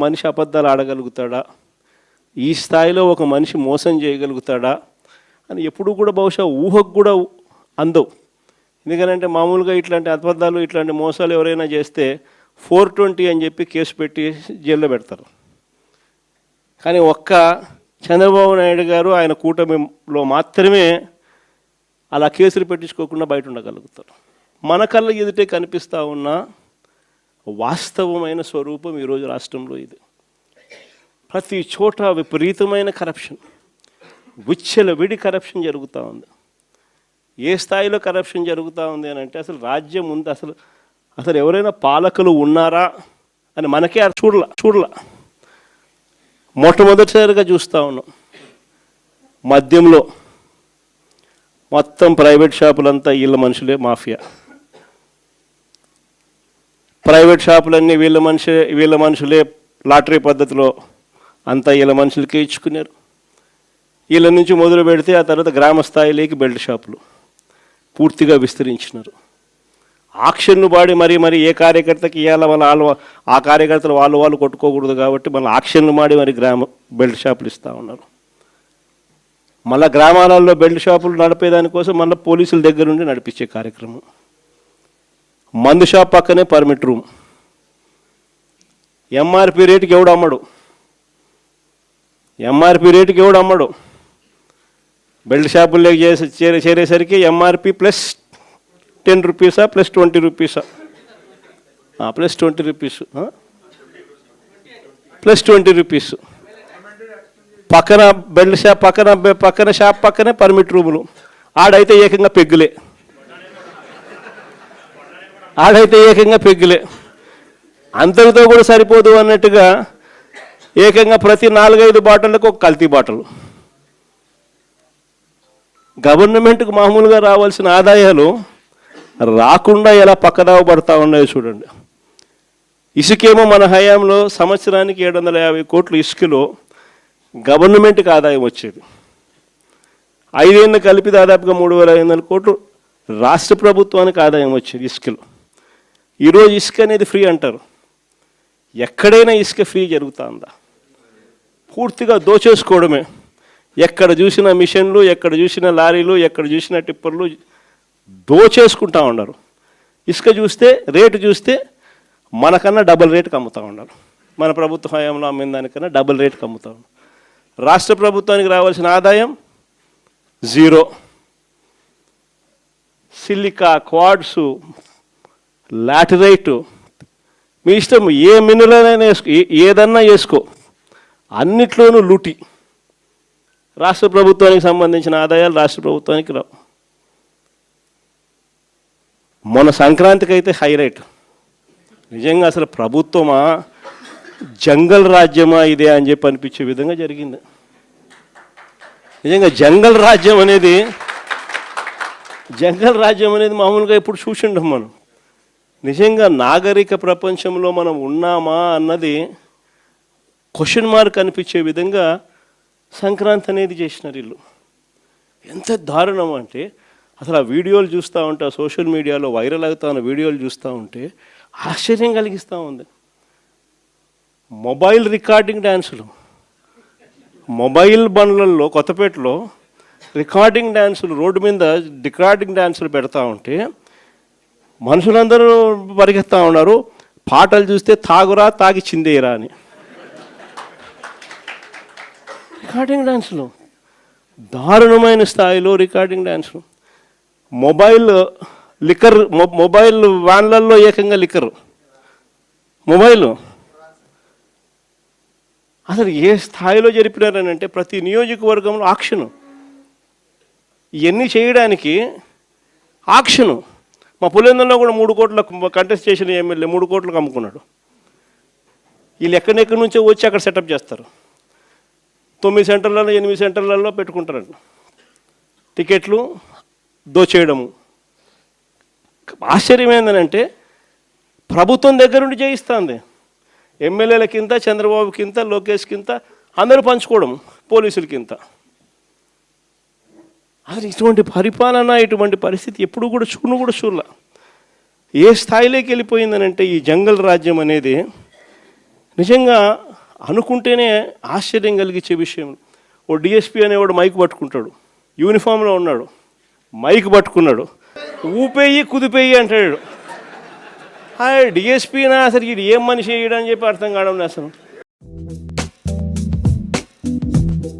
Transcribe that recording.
మనిషి అబద్ధాలు ఆడగలుగుతాడా, ఈ స్థాయిలో ఒక మనిషి మోసం చేయగలుగుతాడా అని ఎప్పుడు కూడా బహుశా ఊహకు కూడా అందవు. ఎందుకంటే మామూలుగా ఇట్లాంటి అబద్ధాలు ఇట్లాంటి మోసాలు ఎవరైనా చేస్తే 420 అని చెప్పి కేసు పెట్టి జైల్లో పెడతారు. కానీ ఒక్క చంద్రబాబు నాయుడు గారు ఆయన కూటమిలో మాత్రమే అలా కేసులు పెట్టించుకోకుండా బయట ఉండగలుగుతారు. మన కళ్ళ ఎదుటే కనిపిస్తూ ఉన్న వాస్తవమైన స్వరూపం ఈరోజు రాష్ట్రంలో ఇది. ప్రతి చోట విపరీతమైన కరప్షన్, విచ్చలవిడి కరప్షన్ జరుగుతూ ఉంది. ఏ స్థాయిలో కరప్షన్ జరుగుతూ ఉంది అని అంటే అసలు రాజ్యం ఉంది, అసలు ఎవరైనా పాలకులు ఉన్నారా అని మనకే చూడలా. మొట్టమొదటిసారిగా చూస్తూ ఉన్నాం. మద్యంలో మొత్తం ప్రైవేట్ షాపులంతా వీళ్ళ మనుషులే మాఫియా. ప్రైవేట్ షాపులన్నీ వీళ్ళ మనుషులే లాటరీ పద్ధతిలో అంతా వీళ్ళ మనుషులకే ఇచ్చుకున్నారు. వీళ్ళ నుంచి మొదలు పెడితే ఆ తర్వాత గ్రామ స్థాయిలోకి బెల్ట్ షాపులు పూర్తిగా విస్తరించినారు. ఆక్షన్ను వాడి మరి ఏ కార్యకర్తకి ఇవ్వాల వాళ్ళు ఆ కార్యకర్తలు వాళ్ళు కొట్టుకోకూడదు కాబట్టి మళ్ళీ ఆక్షన్ను వాడి మరి గ్రామ బెల్ట్ షాపులు ఇస్తూ ఉన్నారు. మళ్ళీ గ్రామాలలో బెల్ట్ షాపులు నడిపేదానికోసం మళ్ళీ పోలీసుల దగ్గర నుండి నడిపించే కార్యక్రమం. మందు షాప్ పక్కనే పర్మిట్ రూమ్. ఎంఆర్పి రేటుకి ఎవడు అమ్మడు. బెల్ట్ షాపుల్లోకి చేరేసరికి ఎంఆర్పి ప్లస్ 10 రూపీసా ప్లస్ 20 రూపీసా ప్లస్ 20 రూపీస్ ప్లస్ 20 రూపీస్. పక్కన బెల్ట్ షాప్ పక్కన షాప్ పక్కనే పర్మిట్ రూములు. ఆడైతే ఏకంగా పెగ్గులే. అంతటితో కూడా సరిపోదు అన్నట్టుగా ఏకంగా ప్రతి 4-5 బాటిళ్ళకు ఒక కల్తీ బాటలు. గవర్నమెంట్కు మామూలుగా రావాల్సిన ఆదాయాలు రాకుండా ఎలా పక్కదావ పడతా ఉన్నాయో చూడండి. ఇసుకేమో మన హయాంలో సంవత్సరానికి 750 కోట్లు ఇసుకలో గవర్నమెంట్కి ఆదాయం వచ్చేది. 5 ఏళ్ళు కలిపి దాదాపుగా 3500 కోట్లు రాష్ట్ర ప్రభుత్వానికి ఆదాయం వచ్చేది ఇసుకలో. ఈరోజు ఇసుక అనేది ఫ్రీ అంటారు. ఎక్కడైనా ఇసుక ఫ్రీ జరుగుతుందా? పూర్తిగా దోచేసుకోవడమే. ఎక్కడ చూసిన మిషన్లు, ఎక్కడ చూసిన లారీలు, ఎక్కడ చూసిన టిప్పర్లు దోచేసుకుంటా ఉన్నారు. ఇసుక చూస్తే రేటు చూస్తే మనకన్నా డబుల్ రేటుకి అమ్ముతూ ఉన్నారు. మన ప్రభుత్వ హయాంలో అమ్మిన దానికన్నా డబుల్ రేటుకి అమ్ముతూ ఉన్నారు. రాష్ట్ర ప్రభుత్వానికి రావాల్సిన ఆదాయం 0. సిలికా, క్వాడ్స్, లాటరైట్ మీ ఇష్టం, ఏ మినరల్ అయినా ఏదన్నా వేసుకో, అన్నిట్లోనూ లూటి. రాష్ట్ర ప్రభుత్వానికి సంబంధించిన ఆదాయాలు రాష్ట్ర ప్రభుత్వానికి రావు. మొన్న సంక్రాంతికి అయితే హైలైట్. నిజంగా అసలు ప్రభుత్వమా జంగల్ రాజ్యమా ఇదే అని చెప్పి అనిపించే విధంగా జరిగింది. నిజంగా జంగల్ రాజ్యం అనేది మామూలుగా ఇప్పుడు చూసిండం మనం. నిజంగా నాగరిక ప్రపంచంలో మనం ఉన్నామా అన్నది క్వశ్చన్ మార్క్ అనిపించే విధంగా సంక్రాంతి అనేది చేసినారు వీళ్ళు. ఎంత దారుణం అంటే అసలు ఆ వీడియోలు చూస్తూ ఉంటే, ఆ సోషల్ మీడియాలో వైరల్ అవుతా ఉన్న వీడియోలు చూస్తూ ఉంటే ఆశ్చర్యం కలిగిస్తూ ఉంది. మొబైల్ రికార్డింగ్ డ్యాన్సులు, మొబైల్ బండ్లలో కొత్తపేటలో రికార్డింగ్ డ్యాన్సులు, రోడ్డు మీద రికార్డింగ్ డ్యాన్సులు పెడతా ఉంటే మనుషులందరూ పరిగెత్తా ఉన్నారు. పాటలు చూస్తే తాగురా తాగి చిందేయరా అని. రికార్డింగ్ డ్యాన్సులు దారుణమైన స్థాయిలో రికార్డింగ్ డ్యాన్సులు. మొబైల్ వ్యాన్లలో ఏకంగా లిక్కర్ మొబైల్ అసలు ఏ స్థాయిలో జరిపినారని అంటే ప్రతి నియోజకవర్గంలో ఆక్షను. ఇవన్నీ చేయడానికి ఆక్షను. మా పులివెందులలో కూడా 3 కోట్ల కంటెస్ట్ చేసిన ఎమ్మెల్యే 3 కోట్లకు అమ్ముకున్నాడు. వీళ్ళు ఎక్కడెక్కడి నుంచో వచ్చి అక్కడ సెటప్ చేస్తారు. 9 సెంటర్లలో 8 సెంటర్లలో పెట్టుకుంటారండి. టికెట్లు దోచేయడము. ఆశ్చర్యం ఏంటంటే ప్రభుత్వం దగ్గర నుండి చేయిస్తుంది. ఎమ్మెల్యేలకింత, చంద్రబాబుకింత, లోకేష్కింత అందరూ పంచుకోవడం, పోలీసులకింత. అసలు ఇటువంటి పరిపాలన, ఇటువంటి పరిస్థితి ఎప్పుడు కూడా చూడలే. ఏ స్థాయిలోకి వెళ్ళిపోయిందనంటే ఈ జంగల్ రాజ్యం అనేది నిజంగా అనుకుంటేనే ఆశ్చర్యం కలిగించే విషయం. ఓ డిఎస్పీ అనేవాడు మైక్ పట్టుకుంటాడు, యూనిఫామ్లో ఉన్నాడు, మైక్ పట్టుకున్నాడు, ఊపేయి కుదిపేయి అంటాడు. డిఎస్పీనా అసలు ఇది ఏం మనిషి వేయడం అని చెప్పి అర్థం కావడం అసలు.